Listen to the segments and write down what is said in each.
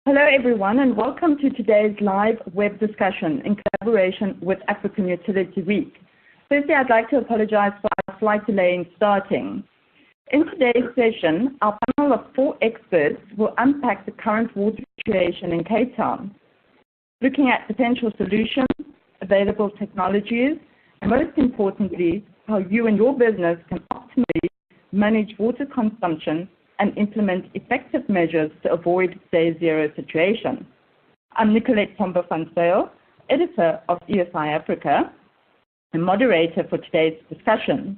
Hello everyone and welcome to today's live web discussion in collaboration with African Utility Week. Firstly, I'd like to apologize for our slight delay in starting. In today's session, our panel of 4 experts will unpack the current water situation in Cape Town, looking at potential solutions, available technologies, and most importantly, how you and your business can optimally manage water consumption and implement effective measures to avoid day zero situation. I'm Nicolette Pomba-Van, editor of ESI Africa and moderator for today's discussion.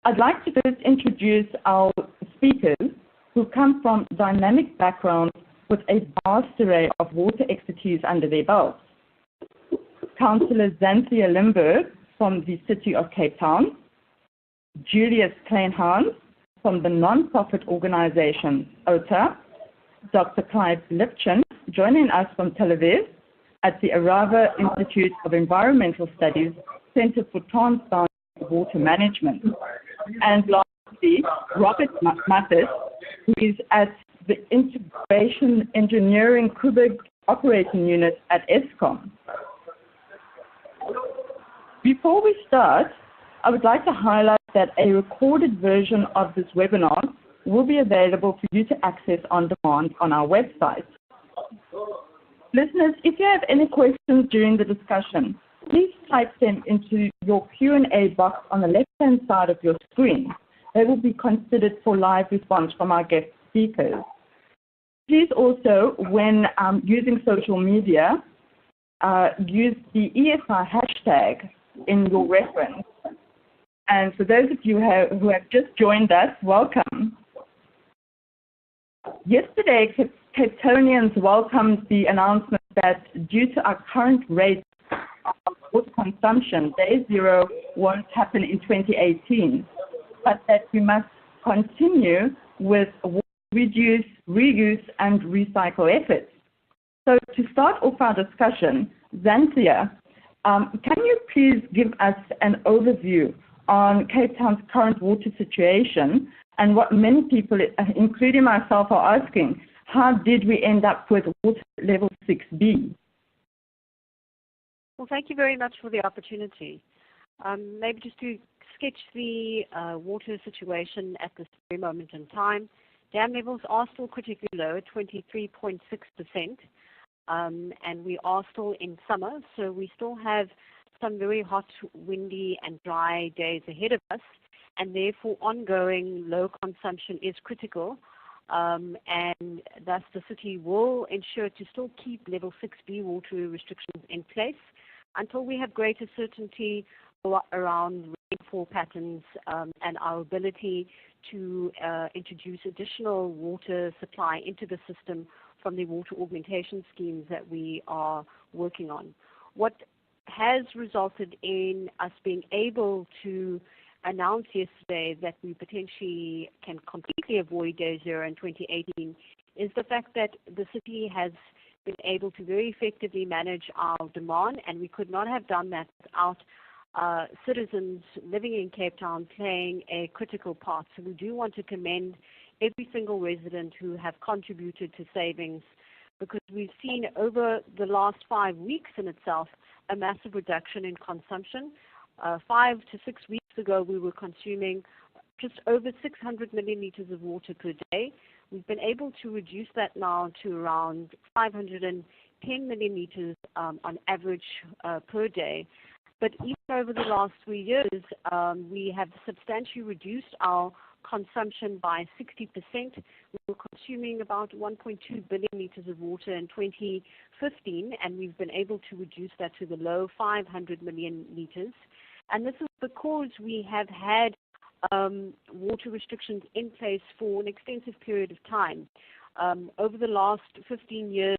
I'd like to first introduce our speakers who come from dynamic backgrounds with a vast array of water expertise under their belts. Councillor Xanthia Limburg from the City of Cape Town, Julius Kleinhans from the non-profit organization OTA, Dr. Clive Lipchin joining us from Tel Aviv at the Arava Institute of Environmental Studies Center for Transboundary Water Management, and lastly, Robert Mathis, who is at the Integration Engineering Kubik Operating Unit at ESCOM. Before we start, I would like to highlight that a recorded version of this webinar will be available for you to access on demand on our website. Listeners, if you have any questions during the discussion, please type them into your Q&A box on the left-hand side of your screen. They will be considered for live response from our guest speakers. Please also, when using social media, use the ESI hashtag in your reference. And for those of you who have just joined us, welcome. Yesterday, Cape Townians welcomed the announcement that due to our current rate of water consumption, day zero won't happen in 2018, but that we must continue with reduce, reuse, and recycle efforts. So to start off our discussion, Xanthia, can you please give us an overview on Cape Town's current water situation and what many people, including myself, are asking, how did we end up with water level 6B? Well, thank you very much for the opportunity. Maybe just to sketch the water situation at this very moment in time. Dam levels are still critically low at 23.6%, and we are still in summer, so we still have some very hot, windy and dry days ahead of us, and therefore ongoing low consumption is critical, and thus the city will ensure to still keep level 6B water restrictions in place until we have greater certainty around rainfall patterns and our ability to introduce additional water supply into the system from the water augmentation schemes that we are working on. What has resulted in us being able to announce yesterday that we potentially can completely avoid day zero in 2018 is the fact that the city has been able to very effectively manage our demand, and we could not have done that without citizens living in Cape Town playing a critical part. So we do want to commend every single resident who have contributed to savings, because we've seen over the last 5 weeks in itself a massive reduction in consumption. 5 to 6 weeks ago, we were consuming just over 600 million liters of water per day. We've been able to reduce that now to around 510 million liters on average per day. But even over the last 3 years, we have substantially reduced our consumption by 60%. We were consuming about 1.2 billion liters of water in 2015, and we've been able to reduce that to the low 500 million liters. And this is because we have had water restrictions in place for an extensive period of time. Over the last 15 years,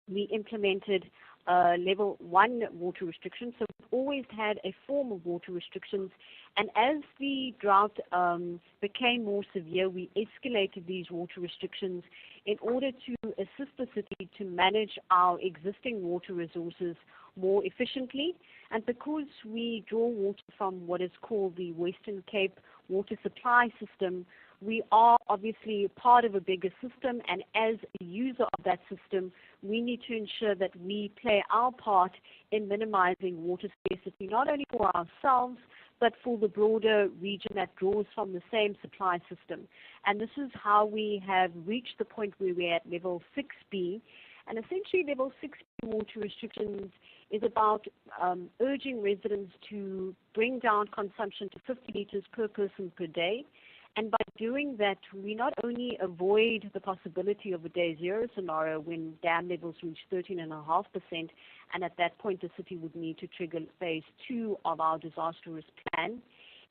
we implemented level 1 water restrictions, so we've always had a form of water restrictions, and as the drought became more severe, we escalated these water restrictions in order to assist the city to manage our existing water resources more efficiently. And because we draw water from what is called the Western Cape water supply system, we are obviously part of a bigger system, and as a user of that system, we need to ensure that we play our part in minimizing water scarcity, not only for ourselves, but for the broader region that draws from the same supply system. And this is how we have reached the point where we're at level 6B. And essentially, level 6B water restrictions is about urging residents to bring down consumption to 50 liters per person per day. And by doing that, we not only avoid the possibility of a day zero scenario when dam levels reach 13.5%, and at that point the city would need to trigger phase 2 of our disaster risk plan.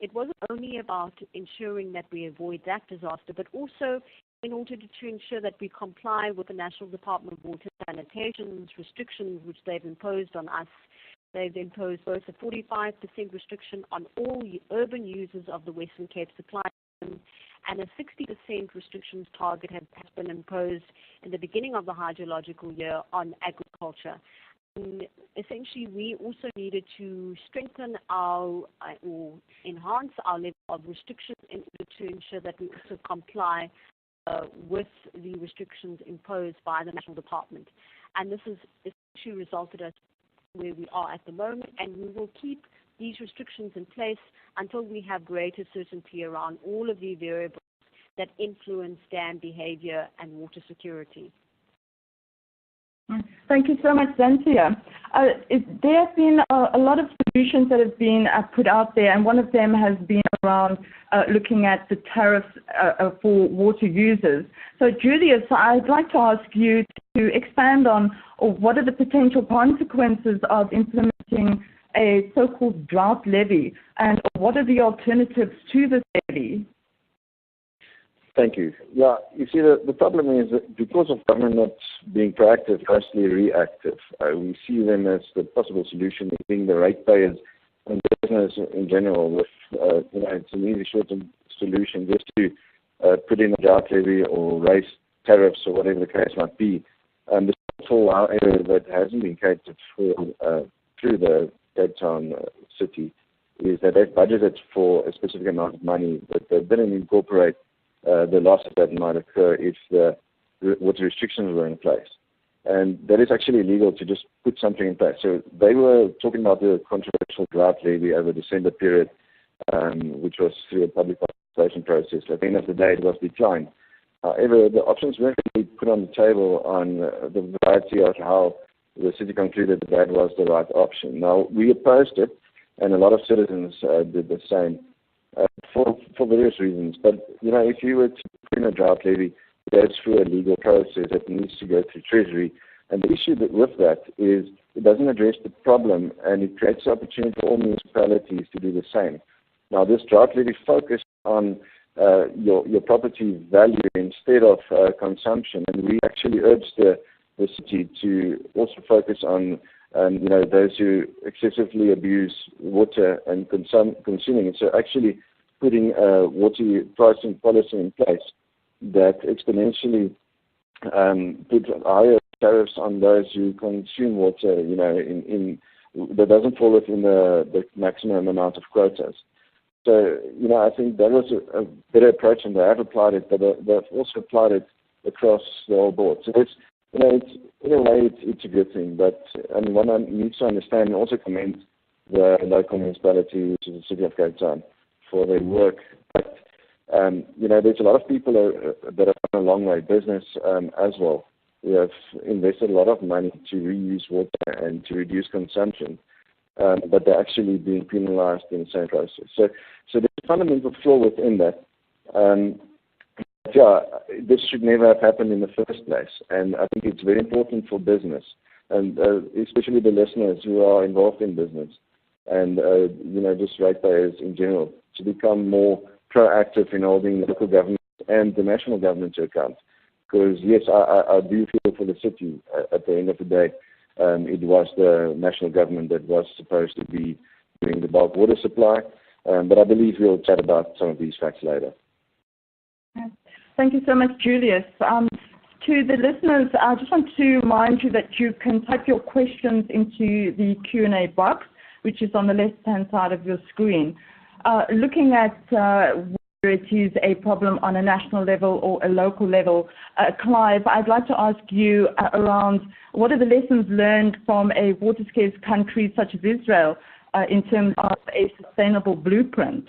It wasn't only about ensuring that we avoid that disaster, but also in order to ensure that we comply with the National Department of Water and Sanitation's restrictions which they've imposed on us. They've imposed both a 45% restriction on all urban users of the Western Cape supply and a 60% restrictions target has been imposed in the beginning of the hydrological year on agriculture. And essentially, we also needed to strengthen or enhance our level of restrictions in order to ensure that we also comply with the restrictions imposed by the National Department. And this has essentially resulted us where we are at the moment, and we will keep these restrictions in place until we have greater certainty around all of the variables that influence dam behavior and water security. Thank you so much, Xanthia. There have been a lot of solutions that have been put out there, and one of them has been around looking at the tariffs for water users. So, Julius, I'd like to ask you to expand on what are the potential consequences of implementing a so-called drought levy, and what are the alternatives to this levy? Thank you. Yeah, you see, the problem is that because of government not being proactive, mostly reactive, we see them as the possible solution being the ratepayers and business in general. With it's an easy short-term solution just to put in a drought levy or raise tariffs or whatever the case might be. The whole area that hasn't been catered for through the Cape Town city is that they've budgeted for a specific amount of money, but they didn't incorporate the losses that might occur if the water restrictions were in place. And that is actually illegal to just put something in place. So they were talking about the controversial drought levy over the December period, which was through a public consultation process. At the end of the day, it was declined. However, the options weren't really put on the table on the variety of how the city concluded that was the right option. Now, we opposed it, and a lot of citizens did the same for various reasons. But, if you were to put in a drought levy, it goes through a legal process. It needs to go through Treasury. And the issue with that is it doesn't address the problem, and it creates the opportunity for all municipalities to do the same. Now, this drought levy focused on your property value instead of consumption, and we actually urged the city to also focus on those who excessively abuse water and consuming it. So actually putting a water pricing policy in place that exponentially put higher tariffs on those who consume water, that doesn't fall within the maximum amount of quotas. So, I think that was a better approach, and they have applied it, but they've also applied it across the whole board. So it's, in a way, it's a good thing. But one needs to understand and also commend the local municipality, which is the city of Cape Town, for their work. But, there's a lot of people that have come a long way, business as well. We have invested a lot of money to reuse water and to reduce consumption, but they're actually being penalized in the same process. So there's a fundamental flaw within that. This should never have happened in the first place, and I think it's very important for business, and especially the listeners who are involved in business, and just ratepayers in general, to become more proactive in holding local government and the national government to account. Because yes, I do feel for the city. At the end of the day, it was the national government that was supposed to be doing the bulk water supply, but I believe we'll chat about some of these facts later. Thank you so much, Julius. To the listeners, I just want to remind you that you can type your questions into the Q&A box, which is on the left-hand side of your screen. looking at whether it is a problem on a national level or a local level, Clive, I'd like to ask you around what are the lessons learned from a water-scarce country such as Israel in terms of a sustainable blueprint?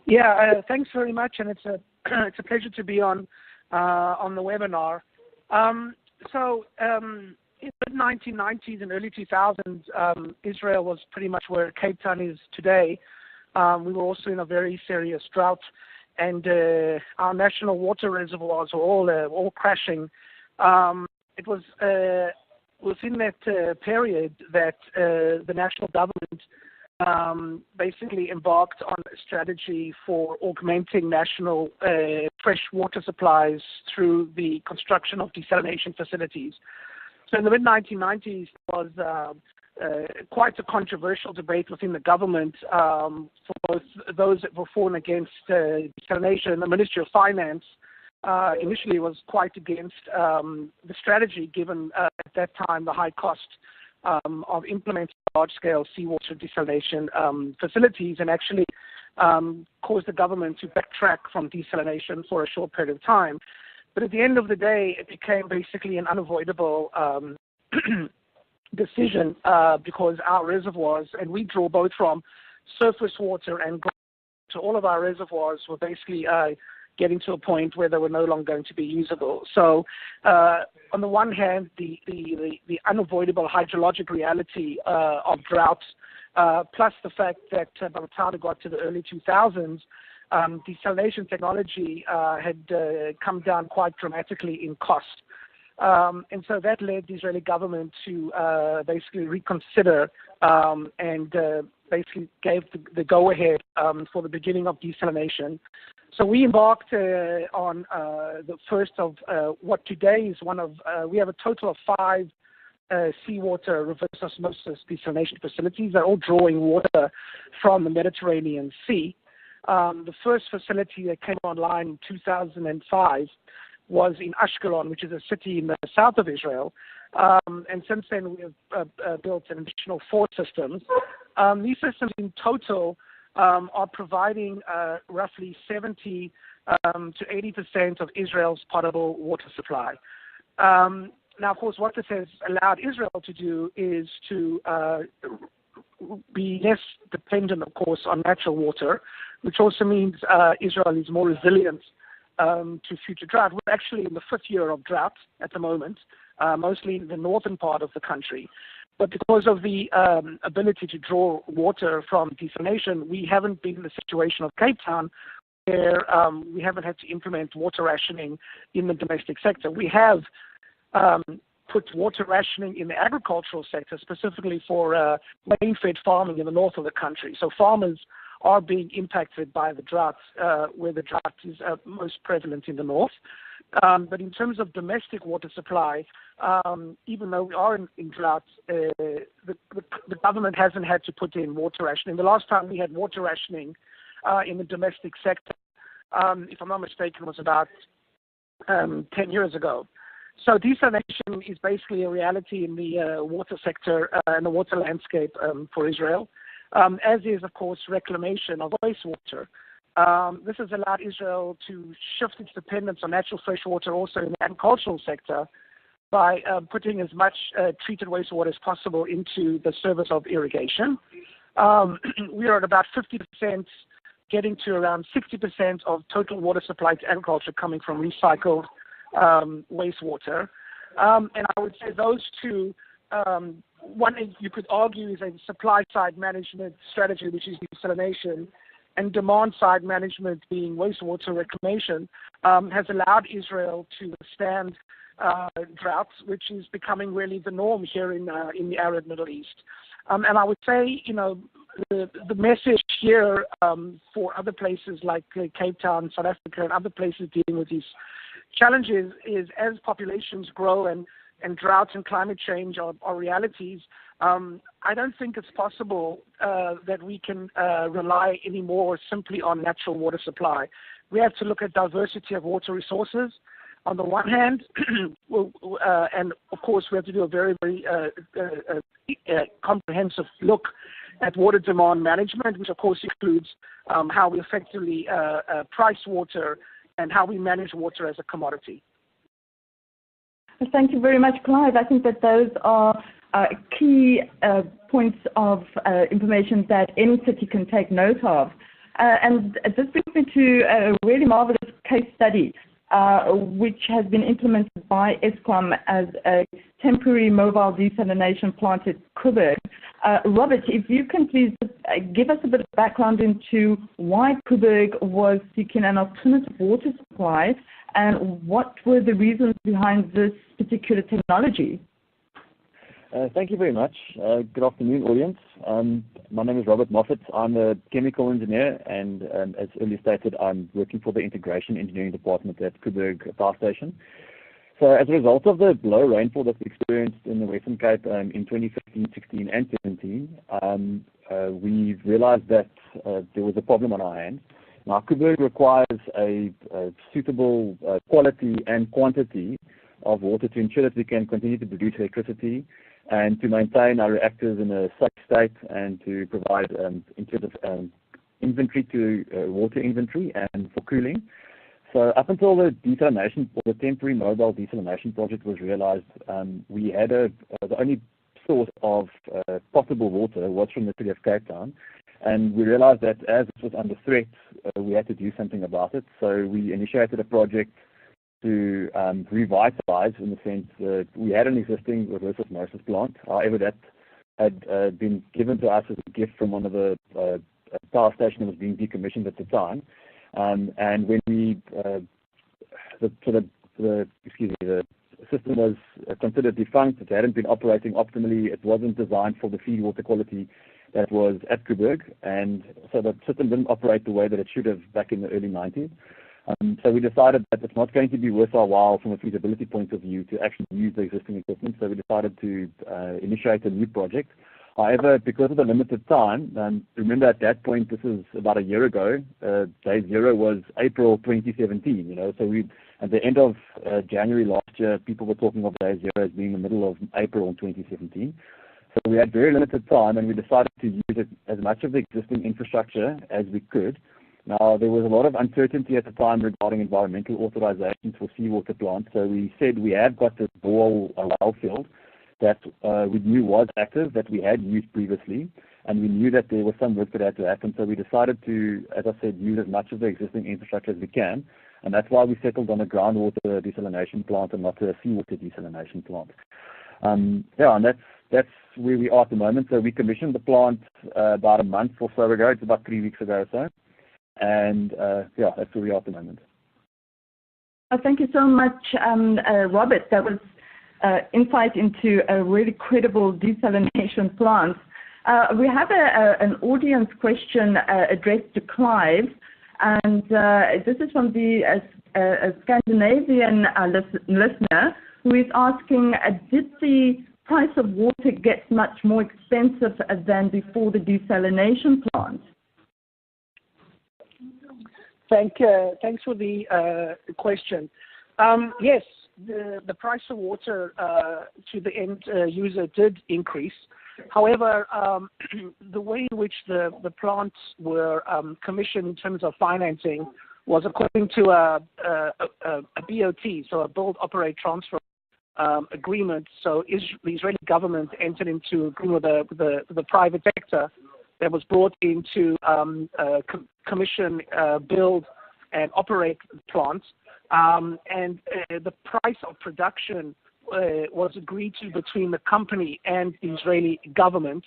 Yeah, thanks very much, and it's a pleasure to be on the webinar. In the 1990s and early 2000s, Israel was pretty much where Cape Town is today. We were also in a very serious drought, and our national water reservoirs were all crashing. It was within that period that the national government basically embarked on a strategy for augmenting national fresh water supplies through the construction of desalination facilities. So in the mid-1990s was quite a controversial debate within the government for both those that were for and against desalination. The Ministry of Finance initially was quite against the strategy, given at that time the high cost of implementing large-scale seawater desalination facilities, and actually caused the government to backtrack from desalination for a short period of time. But at the end of the day, it became basically an unavoidable decision because our reservoirs, and we draw both from surface water and groundwater, so all of our reservoirs were basically getting to a point where they were no longer going to be usable. So on the one hand, the unavoidable hydrologic reality of drought, plus the fact that by the time it got to the early 2000s, desalination technology had come down quite dramatically in cost. And so that led the Israeli government to basically reconsider and basically gave the go-ahead for the beginning of desalination. So we embarked on the first of what today is one of, we have a total of 5 seawater reverse osmosis desalination facilities. They're all drawing water from the Mediterranean Sea. The first facility that came online in 2005 was in Ashkelon, which is a city in the south of Israel. And since then, we have built an additional 4 systems. These systems in total are providing roughly 70 to 80% of Israel's potable water supply. Now, of course, what this has allowed Israel to do is to be less dependent, of course, on natural water, which also means Israel is more resilient to future drought. We're actually in the 5th year of drought at the moment, mostly in the northern part of the country. But because of the ability to draw water from desalination, we haven't been in the situation of Cape Town where we haven't had to implement water rationing in the domestic sector. We have put water rationing in the agricultural sector, specifically for rain-fed farming in the north of the country. So farmers are being impacted by the drought, where the drought is most prevalent in the north. But in terms of domestic water supply, even though we are in drought, the government hasn't had to put in water rationing. The last time we had water rationing in the domestic sector, if I'm not mistaken, was about 10 years ago. So desalination is basically a reality in the water sector and the water landscape for Israel, as is, of course, reclamation of wastewater. This has allowed Israel to shift its dependence on natural fresh water also in the agricultural sector by putting as much treated wastewater as possible into the service of irrigation. We are at about 50%, getting to around 60% of total water supply to agriculture coming from recycled wastewater. And I would say those two, one is, you could argue, is a supply-side management strategy, which is desalination, and demand-side management being wastewater reclamation, has allowed Israel to withstand droughts, which is becoming really the norm here in the Arab Middle East. And I would say, you know, the message here for other places like Cape Town, South Africa, and other places dealing with these challenges is, as populations grow and droughts and climate change are realities, I don't think it's possible that we can rely anymore simply on natural water supply. We have to look at diversity of water resources on the one hand, and of course we have to do a very, very comprehensive look at water demand management, which of course includes how we effectively price water and how we manage water as a commodity. Thank you very much, Clive. I think that those are key points of information that any city can take note of. And this brings me to a really marvelous case study, which has been implemented by Eskom as a temporary mobile desalination plant at Koeberg. Robert, if you can please give us a bit of background into why Koeberg was seeking an alternative water supply and what were the reasons behind this particular technology. Thank you very much. Good afternoon, audience. My name is Robert Moffat. I'm a chemical engineer, and as earlier stated, I'm working for the Integration Engineering Department at Koeberg Power Station. So as a result of the low rainfall that we experienced in the Western Cape in 2015, 16, and 17, we realized that there was a problem on our hands. Now, Koeberg requires a suitable quality and quantity of water to ensure that we can continue to produce electricity and to maintain our reactors in a safe state and to provide in terms of inventory to water inventory and for cooling. So up until the desalination, or the temporary mobile desalination project was realized, we had the only source of potable water was from the city of Cape Town. And we realized that as it was under threat, we had to do something about it. So we initiated a project to revitalize, in the sense that we had an existing reverse osmosis plant. However, that had been given to us as a gift from one of the power stations that was being decommissioned at the time. And when we, the system was considered defunct, it hadn't been operating optimally, it wasn't designed for the feed water quality that was at Koeberg, and so the system didn't operate the way that it should have back in the early 90s. So we decided that it's not going to be worth our while from a feasibility point of view to actually use the existing equipment, so we decided to initiate a new project. However, because of the limited time, remember at that point, this is about a year ago, day zero was April 2017, so we, at the end of January last year, people were talking of day zero as being the middle of April in 2017. So we had very limited time, and we decided to use it as much of the existing infrastructure as we could. Now, there was a lot of uncertainty at the time regarding environmental authorizations for seawater plants, so we said we have got this bore well field that we knew was active, that we had used previously, and we knew that there was some work that had to happen, so we decided to, as I said, use as much of the existing infrastructure as we can, and that's why we settled on a groundwater desalination plant and not a seawater desalination plant. And that's where we are at the moment. So we commissioned the plant about a month or so ago. It's about 3 weeks ago or so. And that's where we are at the moment. Thank you so much, Robert. That was insight into a really credible desalination plant. We have an audience question addressed to Clive, and this is from the Scandinavian listener who is asking, did the price of water get much more expensive than before the desalination plant? Thanks for the question. Yes, the price of water to the end user did increase. However, the way in which the plants were commissioned in terms of financing was according to a BOT, so a build, operate, transfer agreement. So the Israeli government entered into agreement with the private sector that was brought in to commission, build, and operate plants. And the price of production was agreed to between the company and the Israeli government.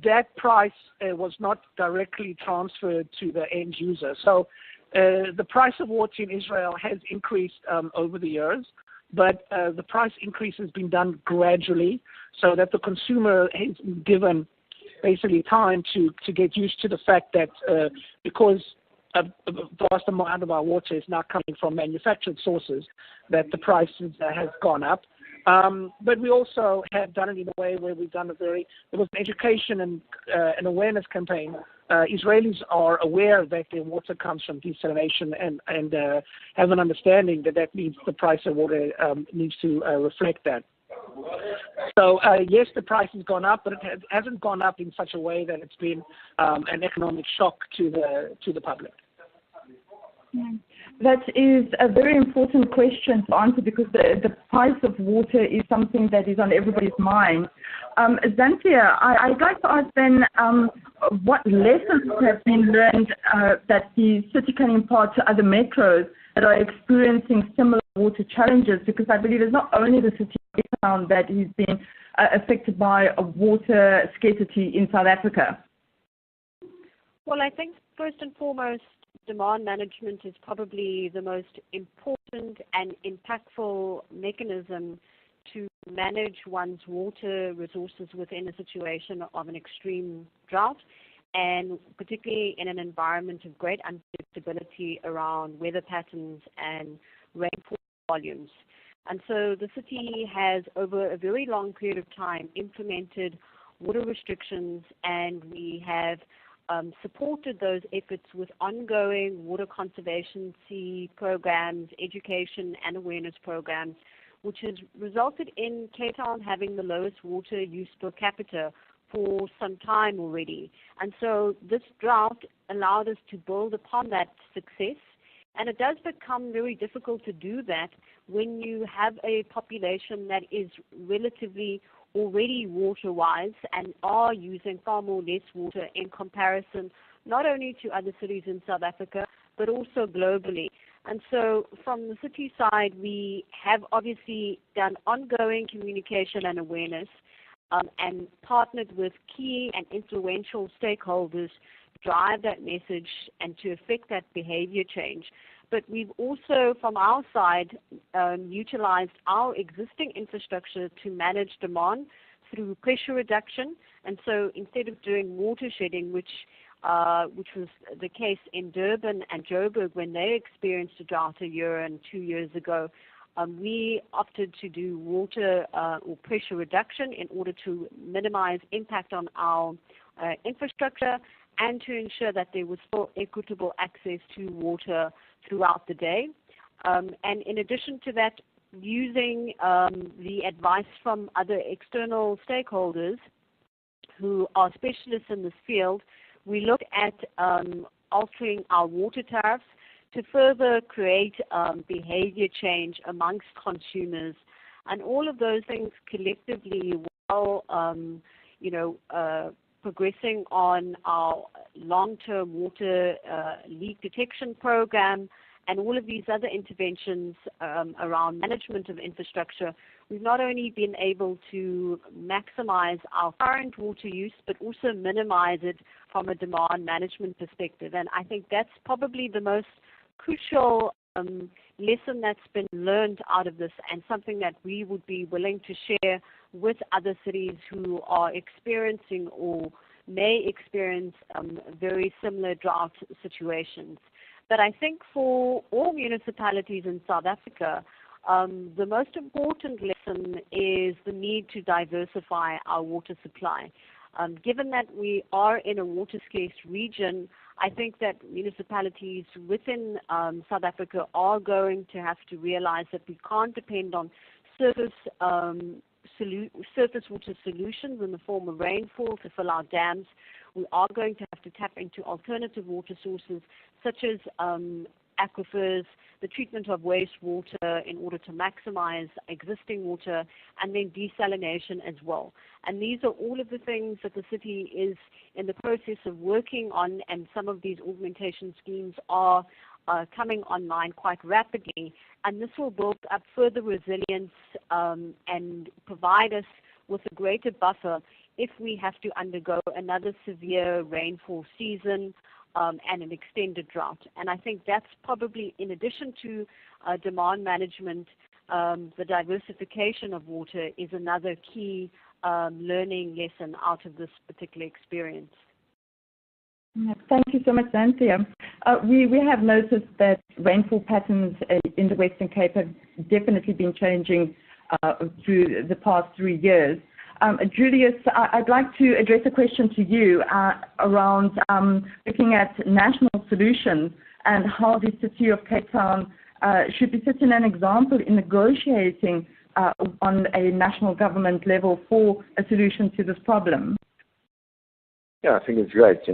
That price was not directly transferred to the end user. So the price of water in Israel has increased over the years, but the price increase has been done gradually so that the consumer has been given basically time to get used to the fact that because a vast amount of our water is now coming from manufactured sources, that the prices has gone up. But we also have done it in a way where we've done there was an education and an awareness campaign. Israelis are aware that their water comes from desalination and have an understanding that means the price of water needs to reflect that. So yes, the price has gone up, but it hasn't gone up in such a way that it's been an economic shock to the public. That is a very important question to answer because the price of water is something that is on everybody's mind. Xanthia, I'd like to ask then what lessons have been learned that the city can impart to other metros that are experiencing similar water challenges, because I believe it's not only the city of Cape Town that is being affected by a water scarcity in South Africa. Well, I think first and foremost, demand management is probably the most important and impactful mechanism to manage one's water resources within a situation of an extreme drought, and particularly in an environment of great unpredictability around weather patterns and rainfall volumes. And so the city has, over a very long period of time, implemented water restrictions, and we have supported those efforts with ongoing water conservancy programs, education and awareness programs, which has resulted in Cape Town having the lowest water use per capita for some time already. And so this drought allowed us to build upon that success, and it does become very difficult to do that when you have a population that is relatively already water-wise and are using far more less water in comparison not only to other cities in South Africa but also globally. And so from the city side, we have obviously done ongoing communication and awareness and partnered with key and influential stakeholders to drive that message and to affect that behavior change. But we've also, from our side, utilized our existing infrastructure to manage demand through pressure reduction. And so instead of doing water shedding, which was the case in Durban and Joburg when they experienced a drought a year and 2 years ago, we opted to do water or pressure reduction in order to minimize impact on our infrastructure and to ensure that there was still equitable access to water throughout the day. And in addition to that, using the advice from other external stakeholders who are specialists in this field, we look at altering our water tariffs to further create behavior change amongst consumers. And all of those things collectively while, progressing on our long-term water leak detection program and all of these other interventions around management of infrastructure, we've not only been able to maximize our current water use, but also minimize it from a demand management perspective. And I think that's probably the most crucial lesson that's been learned out of this, and something that we would be willing to share with other cities who are experiencing or may experience very similar drought situations. But I think for all municipalities in South Africa, the most important lesson is the need to diversify our water supply. Given that we are in a water-scarce region, I think that municipalities within South Africa are going to have to realize that we can't depend on surface water solutions in the form of rainfall to fill our dams. We are going to have to tap into alternative water sources such as aquifers, the treatment of wastewater in order to maximize existing water, and then desalination as well. And these are all of the things that the city is in the process of working on, and some of these augmentation schemes are coming online quite rapidly. And this will build up further resilience and provide us with a greater buffer if we have to undergo another severe rainfall season and an extended drought. And I think that's probably, in addition to demand management, the diversification of water is another key learning lesson out of this particular experience. Thank you so much, Xanthia. We have noticed that rainfall patterns in the Western Cape have definitely been changing through the past 3 years. Julius, I'd like to address a question to you around looking at national solutions and how the city of Cape Town should be setting an example in negotiating on a national government level for a solution to this problem? Yeah, I think it's great.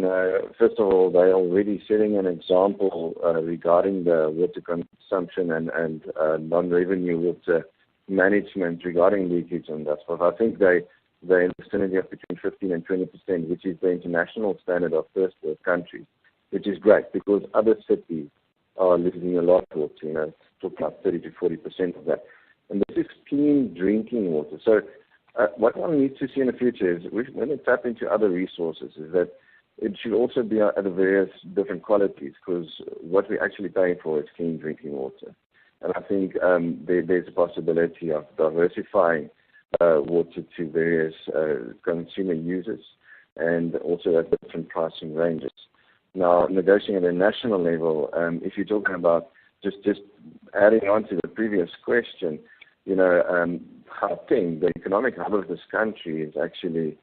First of all, they're already setting an example regarding the water consumption and non-revenue water management regarding leakage and that stuff. I think they're in the vicinity of between 15 and 20%, which is the international standard of first world countries, which is great because other cities are losing a lot of water. Talk about 30 to 40% of that. And this is clean drinking water. So what one needs to see in the future is when we tap into other resources is that it should also be at the various different qualities because what we're actually paying for is clean drinking water. And I think there's a possibility of diversifying water to various consumer users and also at different pricing ranges. Now, negotiating at a national level, if you're talking about just adding on to the previous question, Gauteng, the economic hub of this country, is actually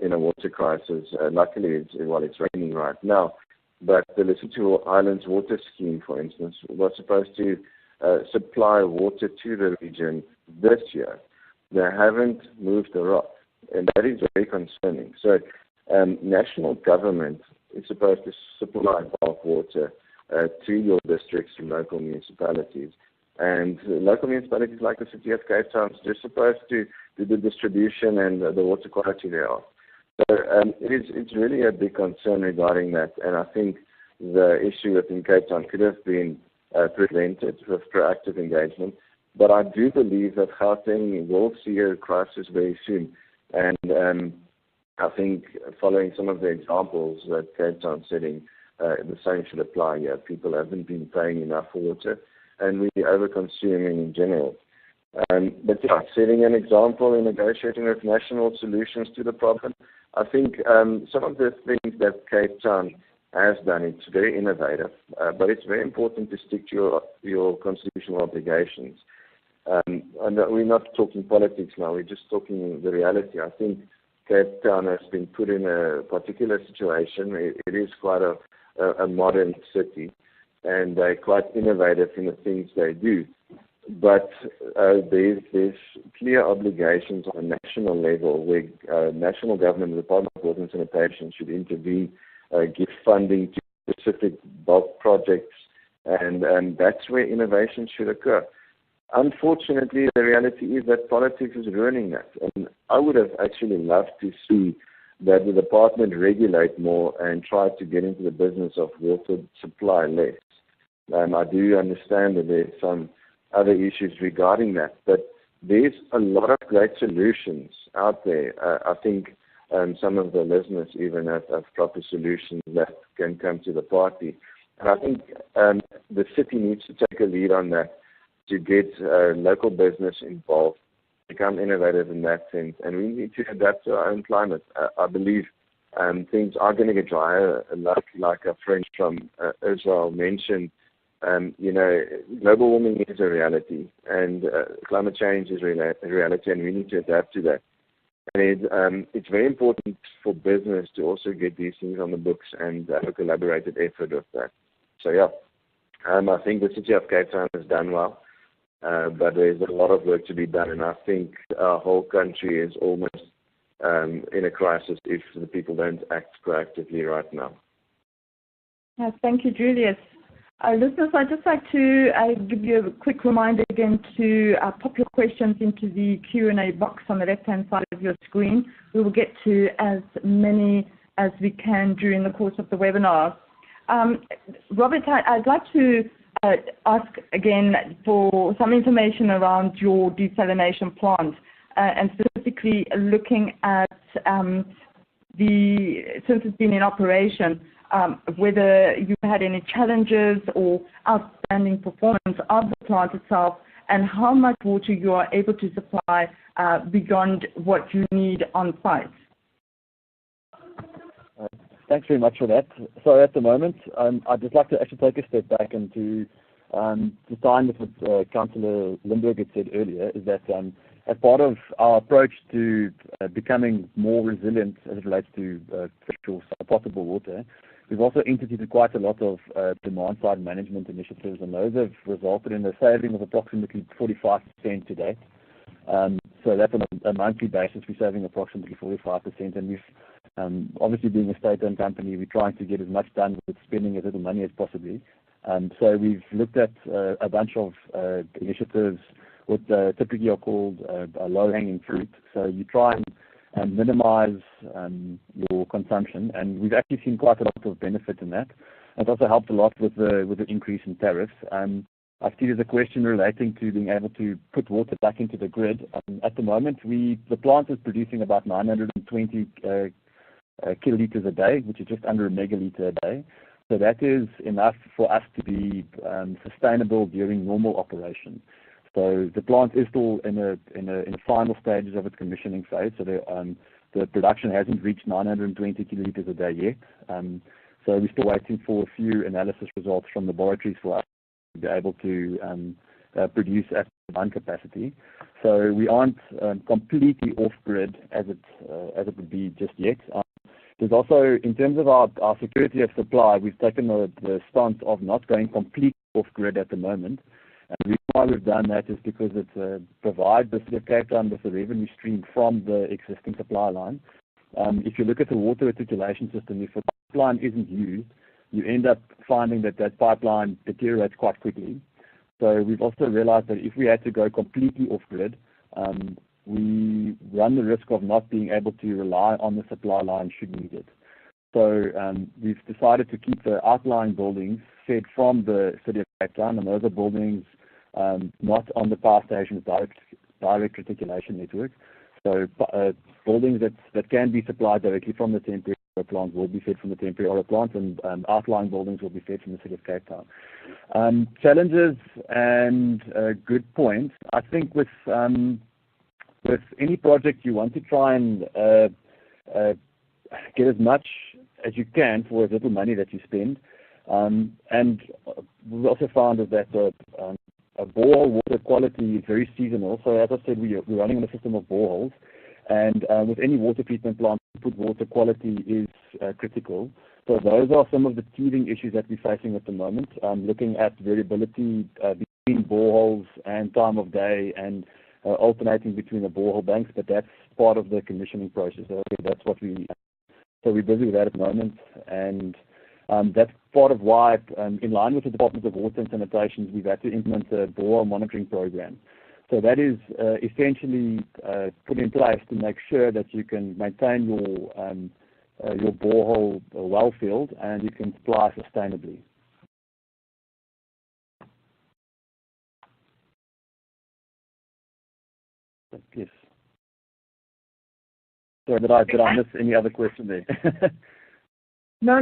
in a water crisis. Luckily, it's raining right now. But the Lesotho Islands Water Scheme, for instance, was supposed to supply water to the region this year. They haven't moved a rock, and that is very concerning. So, national government is supposed to supply bulk water to your districts and local municipalities. And local municipalities like the city of Cape Town are just supposed to do the distribution and the water quality thereof. So it's really a big concern regarding that. And I think the issue within Cape Town could have been prevented with proactive engagement. But I do believe that Gauteng will see a crisis very soon. And I think following some of the examples that Cape Town setting, the same should apply here. People haven't been paying enough for water, and we're over-consuming in general. But yeah, setting an example in negotiating with national solutions to the problem, I think some of the things that Cape Town has done, it's very innovative, but it's very important to stick to your constitutional obligations. And we're not talking politics now, we're just talking the reality. I think Cape Town has been put in a particular situation. It is quite a modern city, and they're quite innovative in the things they do. But there's clear obligations on a national level where national government, the Department of Water and Sanitation, should intervene, give funding to specific bulk projects, and that's where innovation should occur. Unfortunately, the reality is that politics is ruining that. And I would have actually loved to see that the department regulate more and try to get into the business of water supply less. I do understand that there's some other issues regarding that, but there's a lot of great solutions out there. I think some of the listeners even have proper solutions that can come to the party. And I think the city needs to take a lead on that to get local business involved, become innovative in that sense, and we need to adapt to our own climate. I believe things are going to get drier, like a friend from Israel mentioned. Global warming is a reality, and climate change is a reality, and we need to adapt to that. And it's very important for business to also get these things on the books and have a collaborated effort of that. So, yeah, I think the city of Cape Town has done well, but there's a lot of work to be done, and I think our whole country is almost in a crisis if the people don't act proactively right now. Yes, thank you, Julius. Listeners, I'd just like to give you a quick reminder again to pop your questions into the Q&A box on the left-hand side of your screen. We will get to as many as we can during the course of the webinar. Robert, I'd like to ask again for some information around your desalination plant and specifically looking at since it's been in operation, whether you had any challenges or outstanding performance of the plant itself, and how much water you are able to supply beyond what you need on site. Thanks very much for that. So at the moment, I'd just like to actually take a step back and to tie in with what Councillor Limburg had said earlier, is that as part of our approach to becoming more resilient as it relates to fresh or potable water, we've also instituted quite a lot of demand-side management initiatives, and those have resulted in a saving of approximately 45% to date. So that's on a monthly basis, we're saving approximately 45%, and we've obviously being a state-owned company, we're trying to get as much done with spending as little money as possibly. So we've looked at a bunch of initiatives what typically are called low-hanging fruit. So you try and minimize your consumption, and we've actually seen quite a lot of benefit in that. It also helped a lot with the increase in tariffs. I see there's a question relating to being able to put water back into the grid. At the moment, the plant is producing about 920 kiloliters a day, which is just under a megaliter a day. So that is enough for us to be sustainable during normal operation. So the plant is still in the final stages of its commissioning phase. So the production hasn't reached 920 kiloliters a day yet. So we're still waiting for a few analysis results from laboratories for us to be able to produce at design capacity. So we aren't completely off-grid as it would be just yet. There's also, in terms of our security of supply, we've taken the stance of not going completely off-grid at the moment. And the reason why we've done that is because it provides the City of Cape Town with a revenue stream from the existing supply line. If you look at the water reticulation system, if a pipeline isn't used, you end up finding that pipeline deteriorates quite quickly. So we've also realized that if we had to go completely off-grid, we run the risk of not being able to rely on the supply line should needed. So we've decided to keep the outlying buildings fed from the City of Cape Town, and those are buildings not on the power station's direct reticulation network. So buildings that can be supplied directly from the temporary plant will be fed from the temporary oil plant, and outlying buildings will be fed from the City of Cape Town. Challenges and good points. I think with any project you want to try and get as much as you can for as little money that you spend. And we've also found is that borehole water quality is very seasonal. So as I said, we're running on a system of boreholes, and with any water treatment plant, input water quality is critical. So those are some of the teething issues that we're facing at the moment, looking at variability between boreholes and time of day and alternating between the borehole banks, but that's part of the commissioning process. So that's what we're busy with that at the moment, and that's part of why, in line with the Department of Water and Sanitation, we've had to implement a borehole monitoring program. So that is essentially put in place to make sure that you can maintain your borehole well filled and you can supply sustainably. Yes. Sorry, did I miss any other question there? No.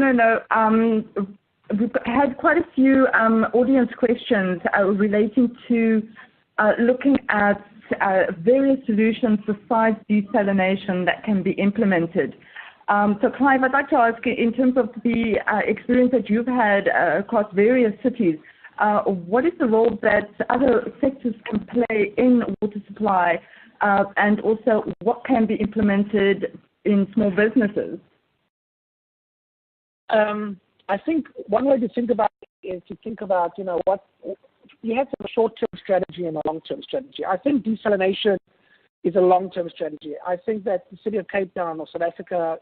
We've had quite a few audience questions relating to looking at various solutions besides desalination that can be implemented. So Clive, I'd like to ask, in terms of the experience that you've had across various cities, what is the role that other sectors can play in water supply, and also what can be implemented in small businesses? I think one way to think about it is to think about, what you have a short-term strategy and a long-term strategy. I think desalination is a long-term strategy. I think that the City of Cape Town or South Africa,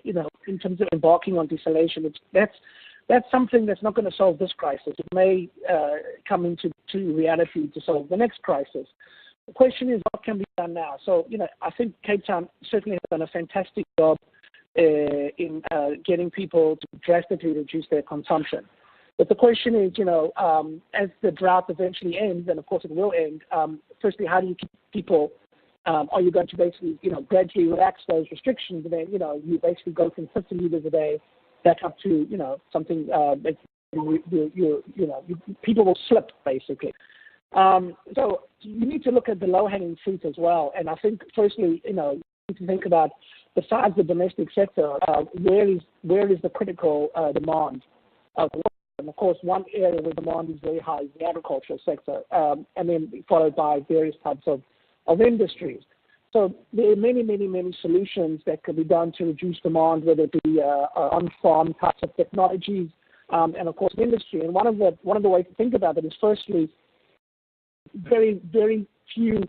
in terms of embarking on desalination, that's something that's not going to solve this crisis. It may come into reality to solve the next crisis. The question is, what can be done now? So, I think Cape Town certainly has done a fantastic job in getting people to drastically reduce their consumption. But the question is, as the drought eventually ends, and of course it will end, firstly, how do you keep people, are you going to basically, gradually relax those restrictions, and then, you basically go from 50 liters a day back up to, something, people will slip, basically. So you need to look at the low-hanging fruit as well. And I think, firstly, you need to think about, besides the domestic sector, where is the critical demand of water? And of course, one area where demand is very high is the agricultural sector, and then followed by various types of industries. So there are many solutions that can be done to reduce demand, whether it be on-farm types of technologies, and of course industry. And one of the ways to think about it is, firstly, very few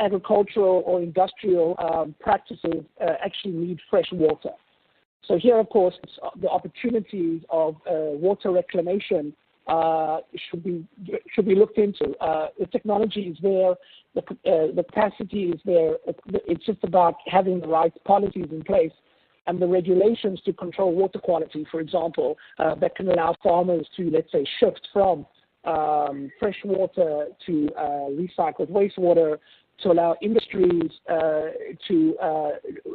agricultural or industrial practices actually need fresh water. So here, of course, the opportunities of water reclamation should be looked into. The technology is there, the capacity is there. It's just about having the right policies in place and the regulations to control water quality, for example, that can allow farmers to, let's say, shift from fresh water to recycled wastewater, to allow industries to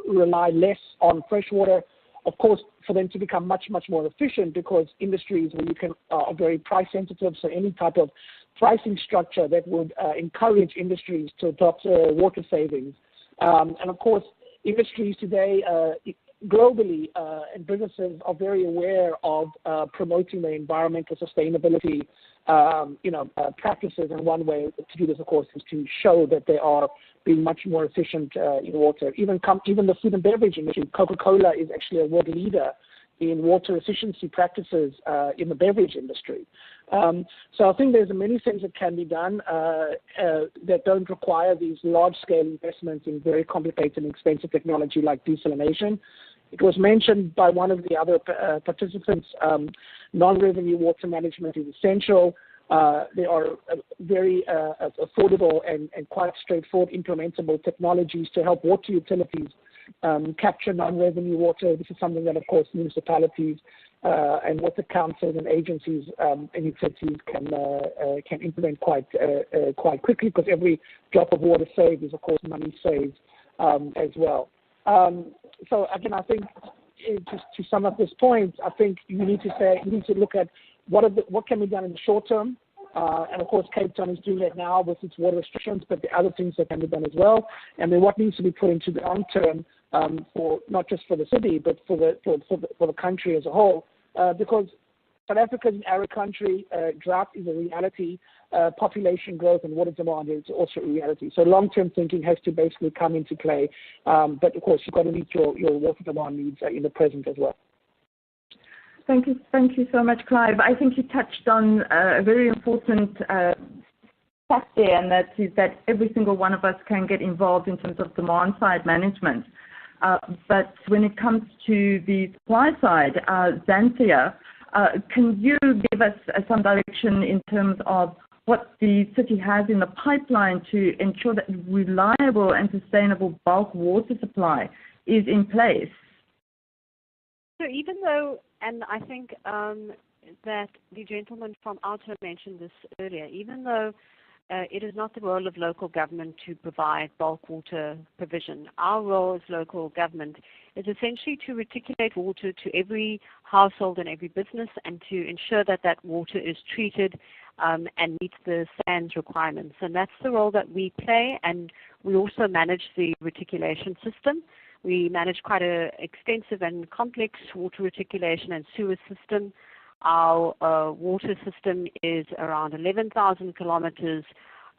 rely less on fresh water. Of course, for them to become much, much more efficient, because industries where you can are very price sensitive, so any type of pricing structure that would encourage industries to adopt water savings. And of course, industries today globally and businesses are very aware of promoting the environmental sustainability practices, and one way to do this, of course, is to show that they are being much more efficient in water. Even the food and beverage industry, Coca-Cola is actually a world leader in water efficiency practices in the beverage industry. So I think there's many things that can be done that don't require these large-scale investments in very complicated and expensive technology like desalination. It was mentioned by one of the other participants, non-revenue water management is essential. There are very affordable and quite straightforward implementable technologies to help water utilities capture non-revenue water. This is something that, of course, municipalities and water councils and agencies and utilities can implement quite quickly, because every drop of water saved is, of course, money saved as well. So again, I think just to sum up this point, I think you need to look at what can be done in the short term. And of course, Cape Town is doing that now with its water restrictions, but the other things that can be done as well. And then what needs to be put into the long term for not just for the city, but for the country as a whole, because South Africa is an arid country. Drought is a reality. Population growth and water demand is also a reality. So long-term thinking has to basically come into play. But of course, you've got to meet your water demand needs in the present as well. Thank you so much, Clive. I think you touched on a very important fact there, and that is that every single one of us can get involved in terms of demand-side management. But when it comes to the supply side, Zanthia, can you give us some direction in terms of what the city has in the pipeline to ensure that reliable and sustainable bulk water supply is in place? So even though, and I think that the gentleman from Outer mentioned this earlier, even though it is not the role of local government to provide bulk water provision, our role as local government is essentially to reticulate water to every household and every business, and to ensure that that water is treated and meets the SANS requirements. And that's the role that we play, and we also manage the reticulation system. We manage quite an extensive and complex water reticulation and sewer system. Our water system is around 11,000 kilometers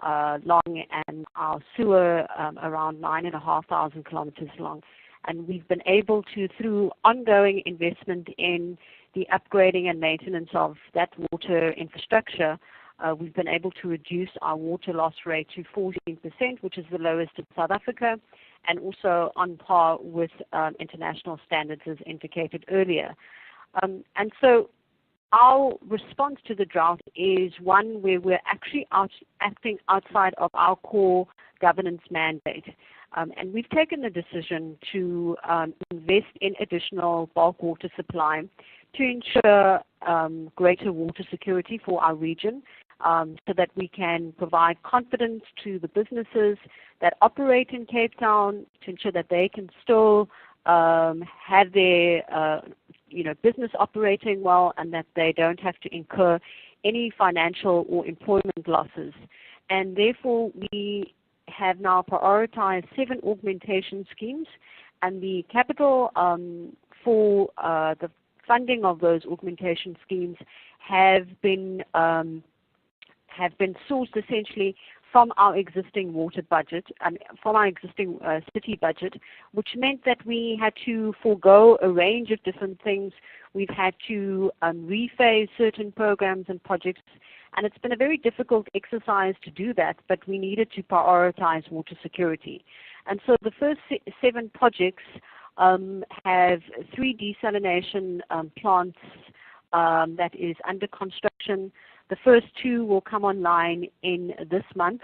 long, and our sewer around 9,500 kilometers long. And we've been able to, through ongoing investment in the upgrading and maintenance of that water infrastructure, we've been able to reduce our water loss rate to 14%, which is the lowest in South Africa, and also on par with international standards, as indicated earlier. And so our response to the drought is one where we're actually acting outside of our core governance mandate. And we've taken the decision to invest in additional bulk water supply to ensure greater water security for our region, so that we can provide confidence to the businesses that operate in Cape Town, to ensure that they can still have their business operating well, and that they don't have to incur any financial or employment losses. And therefore, we have now prioritized 7 augmentation schemes, and the capital for the funding of those augmentation schemes have been sourced essentially from our existing water budget and from our existing city budget, which meant that we had to forego a range of different things. We've had to rephase certain programs and projects, And it's been a very difficult exercise to do that, but we needed to prioritize water security. And so the first 7 projects have 3 desalination plants that is under construction. The first 2 will come online in this month,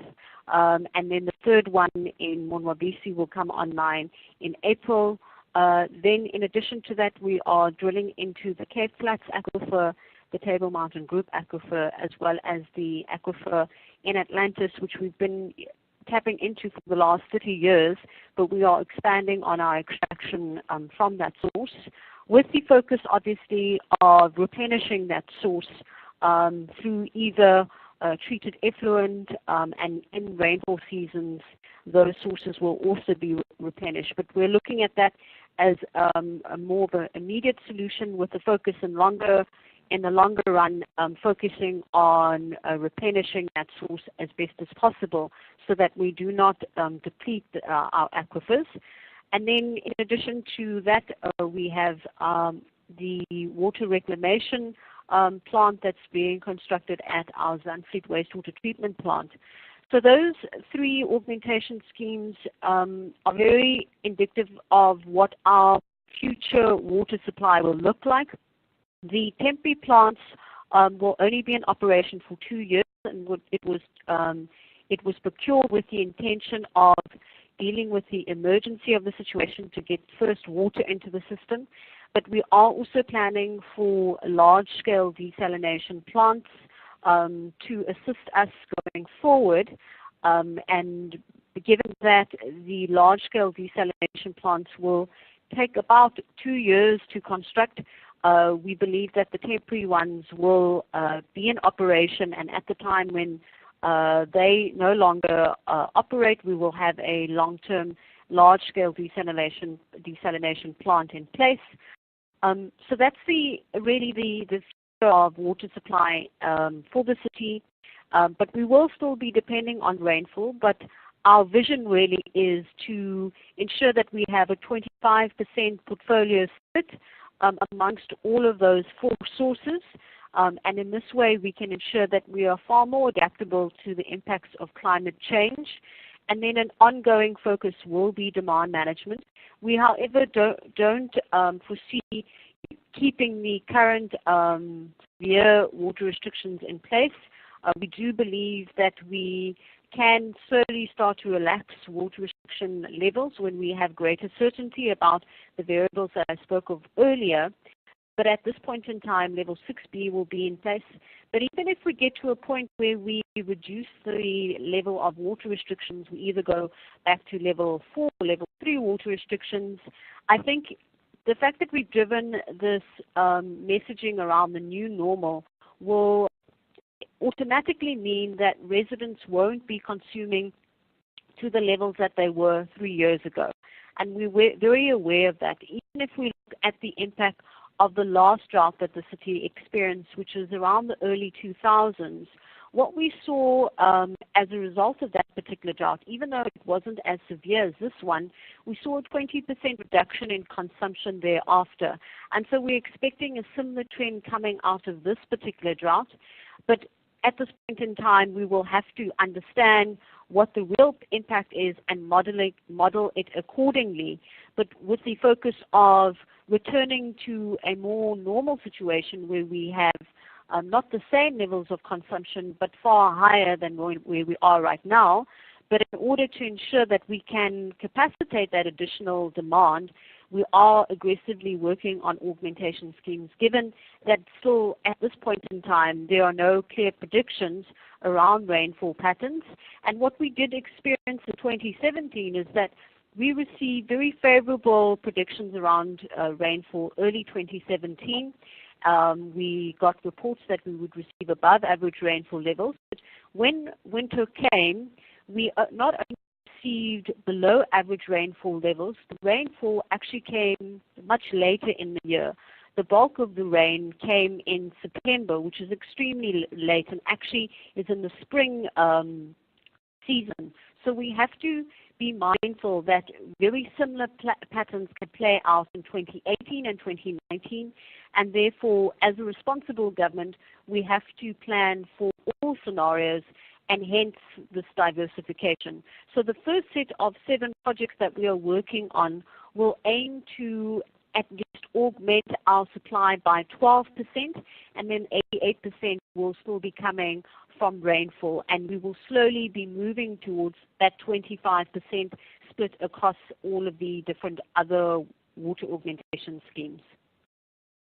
and then the third one in Monwabisi will come online in April. Then in addition to that, we are drilling into the Cape Flats aquifer, the Table Mountain Group aquifer, as well as the aquifer in Atlantis, which we've been tapping into for the last 30 years, but we are expanding on our extraction from that source, with the focus obviously of replenishing that source through either treated effluent, and in rainfall seasons those sources will also be replenished. But we're looking at that as a more of an immediate solution, with the focus in the longer run, focusing on replenishing that source as best as possible so that we do not deplete our aquifers. And then in addition to that, we have the water reclamation plant that's being constructed at our Zandvliet wastewater treatment plant. So those 3 augmentation schemes are very indicative of what our future water supply will look like. The temporary plants will only be in operation for 2 years, and it was procured with the intention of dealing with the emergency of the situation to get first water into the system. But we are also planning for large-scale desalination plants to assist us going forward. And given that the large-scale desalination plants will take about 2 years to construct, we believe that the temporary ones will be in operation, and at the time when they no longer operate, we will have a long-term, large-scale desalination plant in place. So that's really the future of water supply for the city. But we will still be depending on rainfall, but our vision really is to ensure that we have a 25% portfolio split amongst all of those 4 sources. And in this way, we can ensure that we are far more adaptable to the impacts of climate change. And then an ongoing focus will be demand management. We, however, don't foresee keeping the current severe water restrictions in place. We do believe that we can slowly start to relax water restriction levels when we have greater certainty about the variables that I spoke of earlier. But at this point in time, level 6B will be in place. But even if we get to a point where we reduce the level of water restrictions, we either go back to level 4 or level 3 water restrictions, I think the fact that we've driven this messaging around the new normal will automatically mean that residents won't be consuming to the levels that they were 3 years ago. And we're very aware of that. Even if we look at the impact of the last drought that the city experienced, which was around the early 2000s, what we saw as a result of that particular drought, even though it wasn't as severe as this one, we saw a 20% reduction in consumption thereafter. And so we're expecting a similar trend coming out of this particular drought. But at this point in time, we will have to understand what the real impact is and model it accordingly, but with the focus of returning to a more normal situation where we have not the same levels of consumption, but far higher than where we are right now. But in order to ensure that we can capacitate that additional demand, we are aggressively working on augmentation schemes, given that still at this point in time there are no clear predictions around rainfall patterns. And what we did experience in 2017 is that we received very favorable predictions around rainfall early 2017. We got reports that we would receive above average rainfall levels. But when winter came, we not only received below average rainfall levels, the rainfall actually came much later in the year. The bulk of the rain came in September, which is extremely late and actually is in the spring season. So we have to be mindful that very similar patterns can play out in 2018 and 2019, and therefore, as a responsible government, we have to plan for all scenarios, and hence this diversification. So the first set of 7 projects that we are working on will aim to at least augment our supply by 12%, and then 88% will still be coming from rainfall, and we will slowly be moving towards that 25% split across all of the different other water augmentation schemes.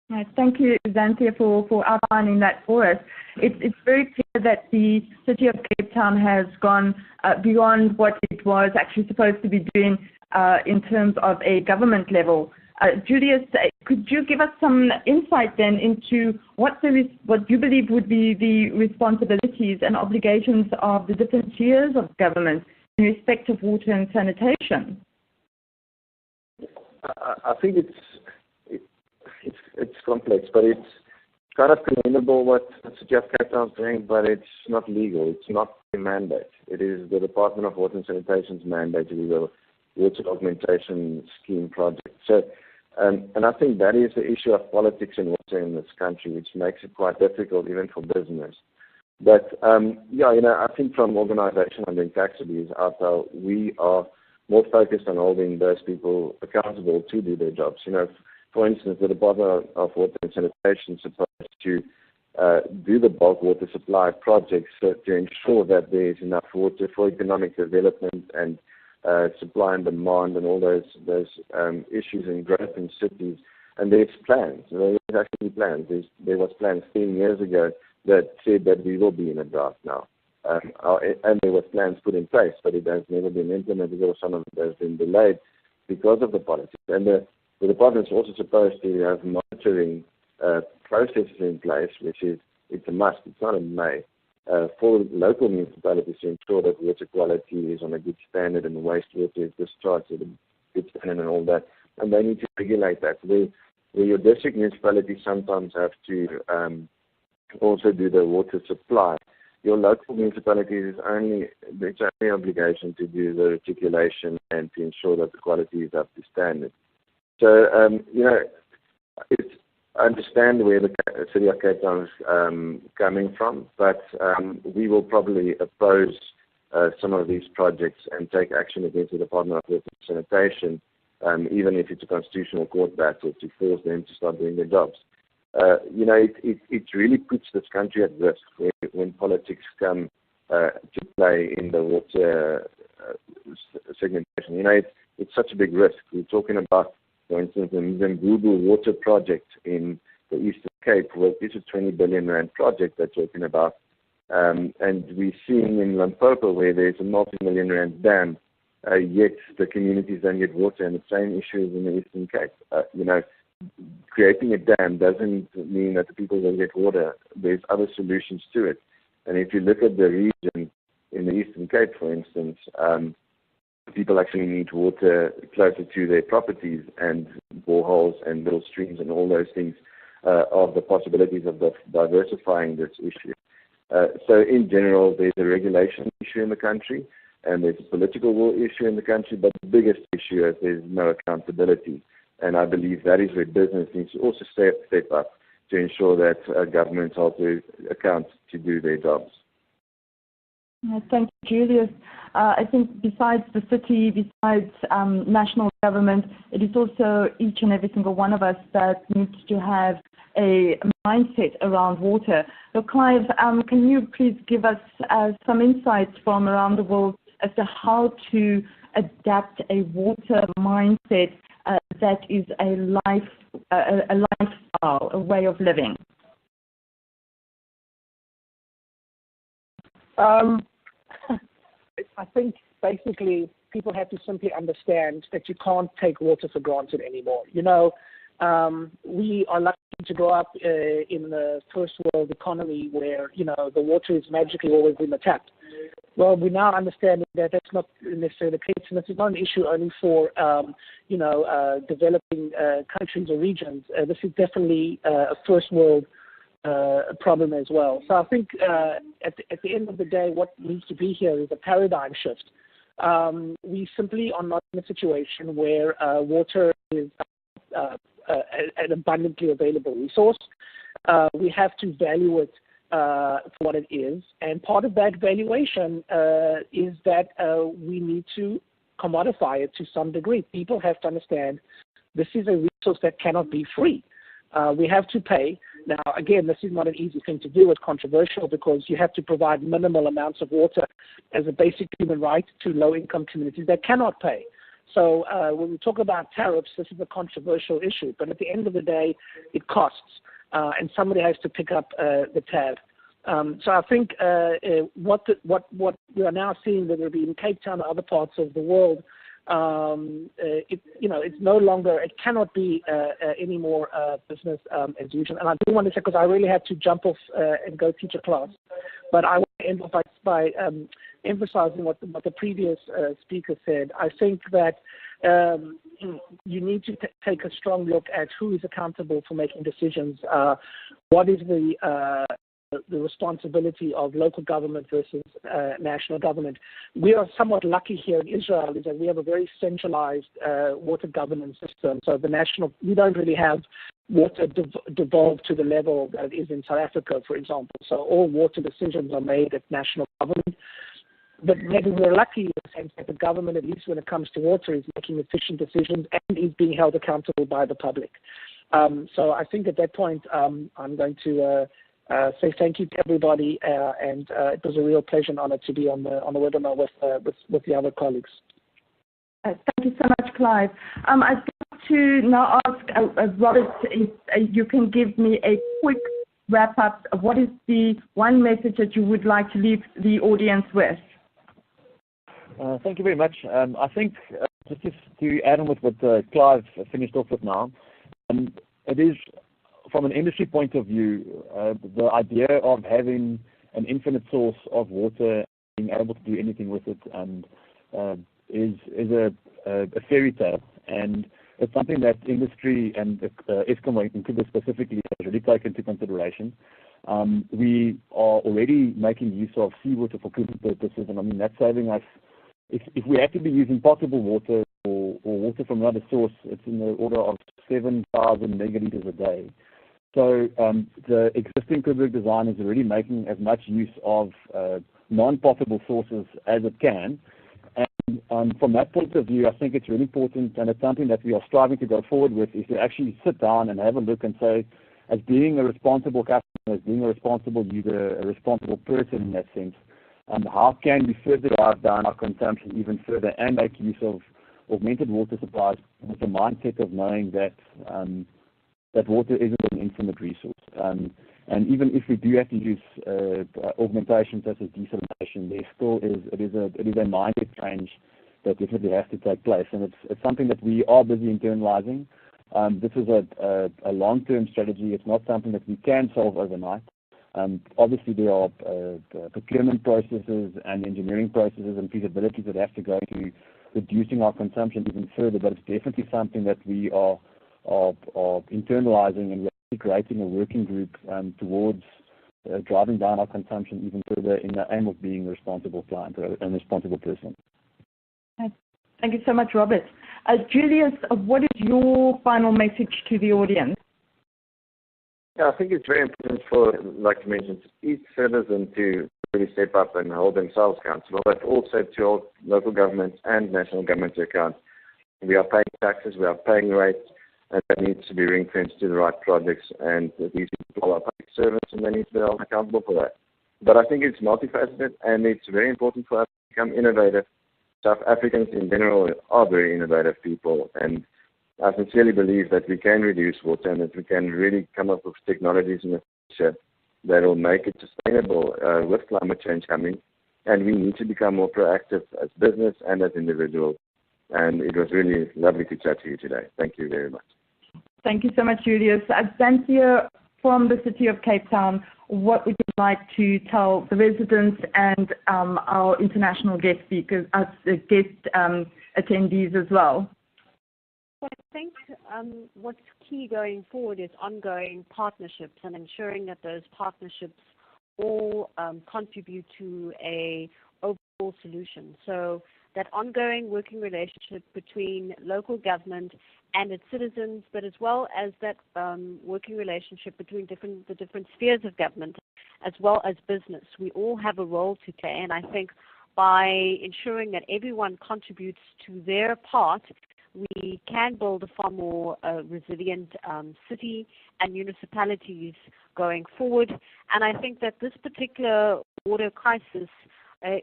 Right. Thank you, Xanthia, for outlining that for us. It's very clear that the City of Cape Town has gone beyond what it was actually supposed to be doing in terms of a government level. Julius, could you give us some insight then into what you believe would be the responsibilities and obligations of the different tiers of government in respect of water and sanitation? I think it's complex, but it's kind of commendable what the City of Cape Town is doing, but it's not legal. It's not a mandate. It is the Department of Water and Sanitation's mandate to do the water augmentation scheme project. So, and I think that is the issue of politics and water in this country, which makes it quite difficult even for business. But I think from organisation and tax abuse out we are more focused on holding those people accountable to do their jobs. For instance, the Department of Water and Sanitation is supposed to do the bulk water supply projects to ensure that there is enough water for economic development and supply and demand and all those issues and growth in cities. And there's plans. There's actually plans. There was plans 10 years ago that said that we will be in a drought now. And there was plans put in place, but it has never been implemented, or some of it has been delayed because of the politics. And the department is also supposed to have monitoring processes in place, which is it's a must. It's not a may. For local municipalities to ensure that water quality is on a good standard and wastewater is discharged at a good standard and all that. And they need to regulate that. Where your district municipalities sometimes have to also do the water supply, your local municipality is only obligation to do the reticulation and to ensure that the quality is up to standard. So, I understand where the City of Cape Town is coming from, but we will probably oppose some of these projects and take action against the Department of Water and Sanitation, even if it's a constitutional court battle, to force them to start doing their jobs. It really puts this country at risk when politics come to play in the water segmentation. It's such a big risk. We're talking about, for instance, the Google water project in the Eastern Cape. Well, it's a 20 billion rand project they're talking about. And we're seeing in Limpopo where there's a multi-million rand dam, yet the communities don't get water, and the same issue is in the Eastern Cape. Creating a dam doesn't mean that the people will get water. There's other solutions to it. And if you look at the region in the Eastern Cape, for instance, people actually need water closer to their properties, and boreholes and little streams and all those things are the possibilities of diversifying this issue. So in general, there's a regulation issue in the country, and there's a political will issue in the country, but the biggest issue is there's no accountability. And I believe that is where business needs to also step up to ensure that governments hold to account to do their jobs. Thank you, Julius. I think besides the city, besides national government, it is also each and every single one of us that needs to have a mindset around water. So Clive, can you please give us some insights from around the world as to how to adapt a water mindset that is a lifestyle, a way of living? I think basically people have to simply understand that you can't take water for granted anymore. We are lucky to grow up in the first world economy where, the water is magically always in the tap. Well, we now understand that that's not necessarily the case, and this is not an issue only for, developing countries or regions. This is definitely a first world problem as well. So I think at the end of the day, what needs to be here is a paradigm shift. We simply are not in a situation where water is an abundantly available resource. We have to value it for what it is. And part of that valuation is that we need to commodify it to some degree. People have to understand this is a resource that cannot be free. We have to pay. Now, again, this is not an easy thing to do. It's controversial because you have to provide minimal amounts of water as a basic human right to low-income communities that cannot pay. So when we talk about tariffs, this is a controversial issue. But at the end of the day, it costs, and somebody has to pick up the tab. So I think what we are now seeing, whether it be in Cape Town or other parts of the world, it's no longer, it cannot be any more business as usual. And I do want to say, because I really have to jump off and go teach a class, but I want to end off by emphasizing what the previous speaker said. I think that you need to take a strong look at who is accountable for making decisions. What is the responsibility of local government versus national government? We are somewhat lucky here in Israel is that we have a very centralized water governance system. So we don't really have water devolved to the level that it is in South Africa, for example. So all water decisions are made at national government. But maybe we're lucky in the sense that the government, at least when it comes to water, is making efficient decisions and is being held accountable by the public. So I think at that point, I'm going to say thank you to everybody, and it was a real pleasure and honor to be on the webinar with the other colleagues. Thank you so much, Clive. I'd like to now ask Robert if you can give me a quick wrap-up. What is the one message that you would like to leave the audience with? Thank you very much. I think just to add on with what Clive finished off with now, it is, from an industry point of view, the idea of having an infinite source of water, being able to do anything with it, is a fairy tale, and it's something that industry and Eskom and Kuba specifically has really taken into consideration. We are already making use of seawater for cooking purposes, and I mean that's saving us. If we have to be using potable water or water from another source, it's in the order of 7,000 megaliters a day. So the existing Kuberg design is already making as much use of non-potable sources as it can. And from that point of view, I think it's really important, and it's something that we are striving to go forward with, is to actually sit down and have a look and say, as being a responsible customer, as being a responsible user, a responsible person in that sense, how can we further drive down our consumption even further and make use of augmented water supplies with the mindset of knowing that that water isn't an infinite resource. And even if we do have to use augmentation such as desalination, there still it is a mindset change that definitely has to take place. And it's something that we are busy internalizing. This is a long-term strategy. It's not something that we can solve overnight. Obviously, there are procurement processes and engineering processes and feasibilities that have to go into reducing our consumption even further, but it's definitely something that we are internalizing, and we're creating a working group towards driving down our consumption even further in the aim of being a responsible client and a responsible person. Thank you so much, Robert. Julius, what is your final message to the audience? Yeah, I think it's very important for, like you mentioned, each citizen to really step up and hold themselves accountable, but also to hold local governments and national government to account. We are paying taxes, we are paying rates, and that needs to be ring-fenced to the right projects, and these people are public servants, and they need to be held accountable for that. But I think it's multifaceted, and it's very important for us to become innovative. South Africans in general are very innovative people, and I sincerely believe that we can reduce water and that we can really come up with technologies in the future that will make it sustainable with climate change coming. And we need to become more proactive as business and as individuals. And it was really lovely to chat to you today. Thank you very much. Thank you so much, Julius. Xanthia, from the City of Cape Town, what would you like to tell the residents and our international guest speakers, guest attendees as well? Well, I think what's key going forward is ongoing partnerships and ensuring that those partnerships all contribute to a overall solution. So that ongoing working relationship between local government and its citizens, but as well as that working relationship between the different spheres of government. as well as business. We all have a role to play, and I think by ensuring that everyone contributes to their part, we can build a far more resilient city and municipalities going forward. And I think that this particular water crisis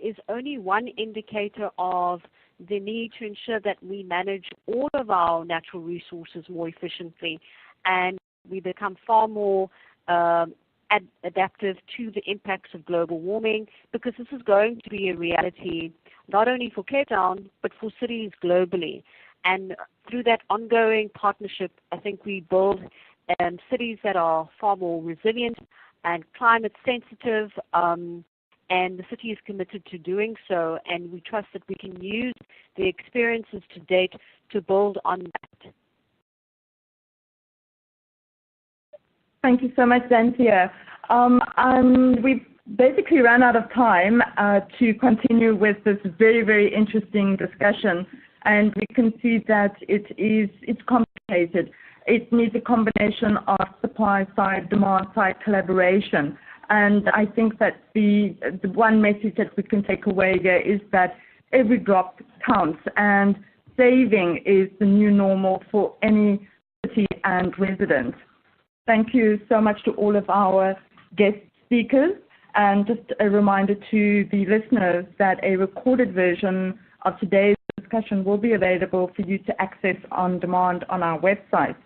is only one indicator of the need to ensure that we manage all of our natural resources more efficiently, and we become far more adaptive to the impacts of global warming, because this is going to be a reality not only for Cape Town but for cities globally. And through that ongoing partnership, I think we build cities that are far more resilient and climate sensitive, and the city is committed to doing so, and we trust that we can use the experiences to date to build on that. Thank you so much, Xanthia. We've basically run out of time to continue with this very, very interesting discussion, and we can see that it's complicated. It needs a combination of supply side, demand side collaboration. And I think that the one message that we can take away here is that every drop counts, and saving is the new normal for any city and resident. Thank you so much to all of our guest speakers, and just a reminder to the listeners that a recorded version of today's discussion will be available for you to access on demand on our website.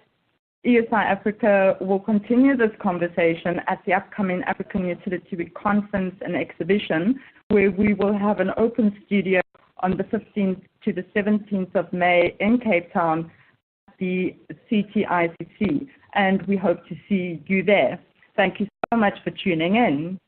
ESI Africa will continue this conversation at the upcoming African Utility Week conference and exhibition, where we will have an open studio on the 15th to the 17th of May in Cape Town at the CTICC, and we hope to see you there. Thank you so much for tuning in.